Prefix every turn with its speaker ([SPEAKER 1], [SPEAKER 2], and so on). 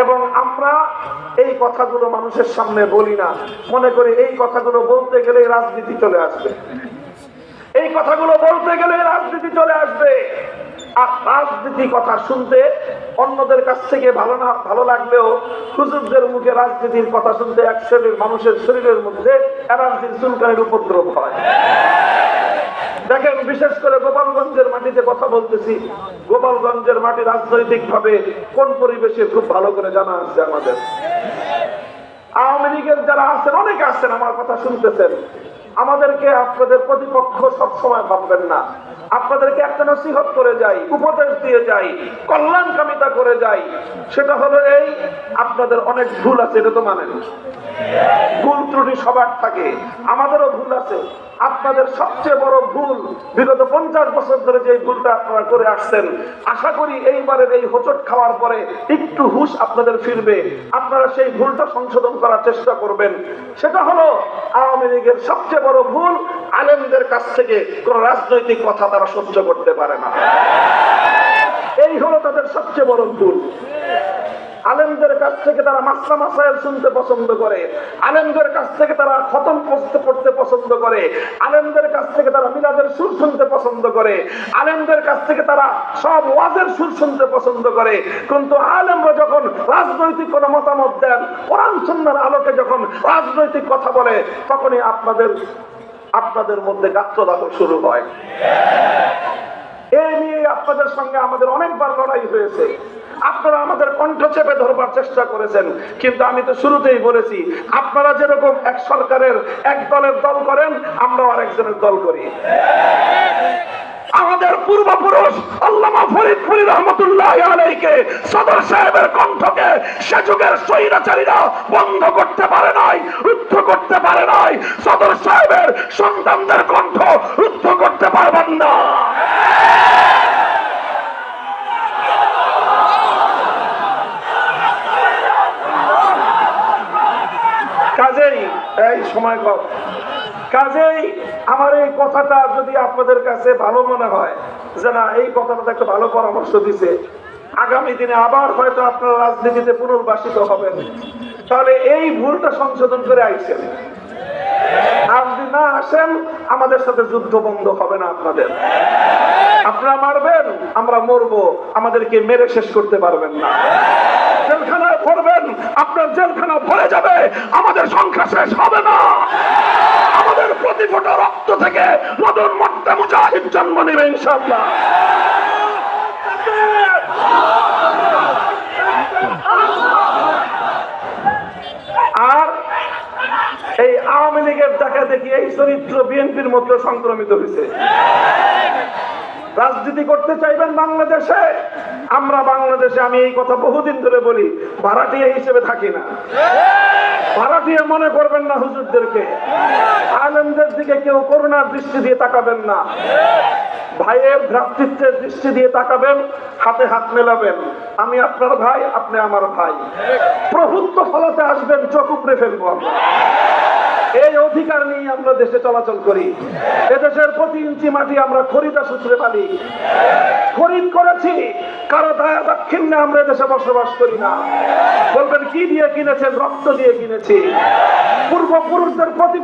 [SPEAKER 1] এবং আমরা এই কথাগুলো মানুষের সামনে বলি না, মনে করি এই কথাগুলো বলতে গেলে রাজনীতি চলে আসবে, এই কথাগুলো বলতে গেলে রাজনীতি চলে আসবে। আর রাজনীতি কথা শুনতে অন্যদের কাছ থেকে ভালো লাগলেও হুজুরদের মুখে রাজনীতির কথা শুনতে এক শ্রেণীর মানুষের শরীরের মধ্যে অ্যালার্জির চুলকানির উপদ্রব হয়। দেখেন, বিশেষ করে গোপালগঞ্জের মাটিতে কথা বলতেছি। গোপালগঞ্জের মাটি রাজনৈতিক ভাবে কোন পরিবেশে খুব ভালো করে জানা আছে আমাদের। আওয়ামী লীগের যারা আছেন, অনেকে আছেন, আমার কথা শুনতেছেন, আমাদেরকে আপনাদের প্রতিপক্ষ সবসময় ভাববেন না। আপনাদেরকে একটা নসিহত করে যাই, উপদেশ দিয়ে যাই, কল্যাণকামিতা করে যাই। সেটা হলো এই, আপনাদের অনেক ভুল আছে, এটা তো মানেন। ভুল ত্রুটি সবার থাকে, আমাদেরও ভুল আছে। আপনাদের সবচেয়ে বড় ভুল, বিগত 50 বছর ধরে যে ভুলটা আপনারা করে আসছেন, আশা করি এইবারের এই হোঁচট খাওয়ার পরে একটু হুঁশ আপনাদের ফিরবে, আপনারা সেই ভুলটা সংশোধন করার চেষ্টা করবেন। সেটা হলো, আওয়ামী লীগের সবচেয়ে বড় ভুল, আলেমদের কাছ থেকে কোন রাজনৈতিক কথা তারা সহ্য করতে পারে না। এই হলো তাদের সবচেয়ে বড় ভুল। আলেমদের কাছ থেকে তারা মাসলা মাসাইল শুনতে পছন্দ করে, আলেমদের কাছ থেকে তারা খতম পড়তে পছন্দ করে, আলেমদের কাছ থেকে তারা মিলাদের সুর শুনতে পছন্দ করে, আলেমদের কাছ থেকে তারা সব ওয়াজের সুর শুনতে পছন্দ করে। কিন্তু আলেমরা যখন রাজনৈতিক কোনো মতামত দেন, কোরআন সুন্নাহর আলোকে যখন রাজনৈতিক কথা বলে, তখনই আপনাদের মধ্যে গাত্রদাহ শুরু হয়। এই নিয়ে আপনাদের সঙ্গে আমাদের অনেকবার লড়াই হয়েছে। আপনারা আমাদের কণ্ঠ চেপে ধরবার চেষ্টা করেছেন, কিন্তু আমি তো শুরুতেই বলেছি, আপনারা যেরকম এক সরকারের এক দলের দল করেন, আমরাও আরেকজনের দল করি। আমাদের পূর্বপুরুষ আল্লামা ফরিদপুরি রহমতুল্লাহ আলাইহিকে, সদর সাহেবের কণ্ঠকে সে যুগের স্বৈরাচারীরা বন্ধ করতে পারে নাই, রুদ্ধ করতে পারে নাই। সদর সাহেবের সন্তানদের কণ্ঠ রুদ্ধ করতে পারবেন না। কাজেই এই সময় কম, কাজেই আমার এই কথাটা যদি আপনাদের কাছে ভালো মনে হয়, যে না, এই কথাটা একটা ভালো পরামর্শ দিছে, আগামী দিনে আবার হয়তো আপনারা রাজনীতিতে পুনর্বাসিত হবেন, তাহলে এই ভুলটা সংশোধন করে আইছেন। আর যদি না আসেন, আমাদের সাথে যুদ্ধ বন্ধ হবে না। আপনারা মারবেন, আমরা মরবো, আমাদেরকে মেরে শেষ করতে পারবেন না। জেলখানায় পড়বেন, আপনার জেলখানা ভরে যাবে, আমাদের সংখ্যা শেষ হবে না। আমাদের প্রতি ফোঁটা রক্ত থেকে নতুন মর্দা মুজাহিদ জন্ম নেবে ইনশাআল্লাহ। আর এই আওয়ামী লীগের দেখা দেখি এই চরিত্র বিএনপির মধ্যে সংক্রমিত হয়েছে। রাজনীতি করতে চাইবেন বাংলাদেশে, আমরা বাংলাদেশে, আমি এই কথা বহুদিন ধরে বলি, ভাড়াটিয়া হিসেবে থাকি না। ভাড়াটিয়া মনে করবেন না হুজুরদেরকে। আলেমদের দিকে কেউ করুণার দৃষ্টি দিয়ে তাকাবেন না, ভাইয়ের ভ্রাতৃত্বের দৃষ্টি দিয়ে তাকাবেন, হাতে হাত মেলাবেন। আমি আপনার ভাই, আপনি আমার ভাই। প্রভুত্ব ফলাতে আসবেন, চোখ উপড়ে ফেলবো আমরা। এই অধিকার নিয়ে আমরা দেশে চলাচল করি। এদেশের প্রতি ইঞ্চি মাটি আমরা খরিদা সূত্রে পালি, খরিদ করেছি। কারো দায়া দাক্ষিণ্যে আমরা দেশে বসবাস করি না। বলবেন কি দিয়ে কিনেছেন? রক্ত দিয়ে কিনেছি। পূর্বপুরুষদের প্রতি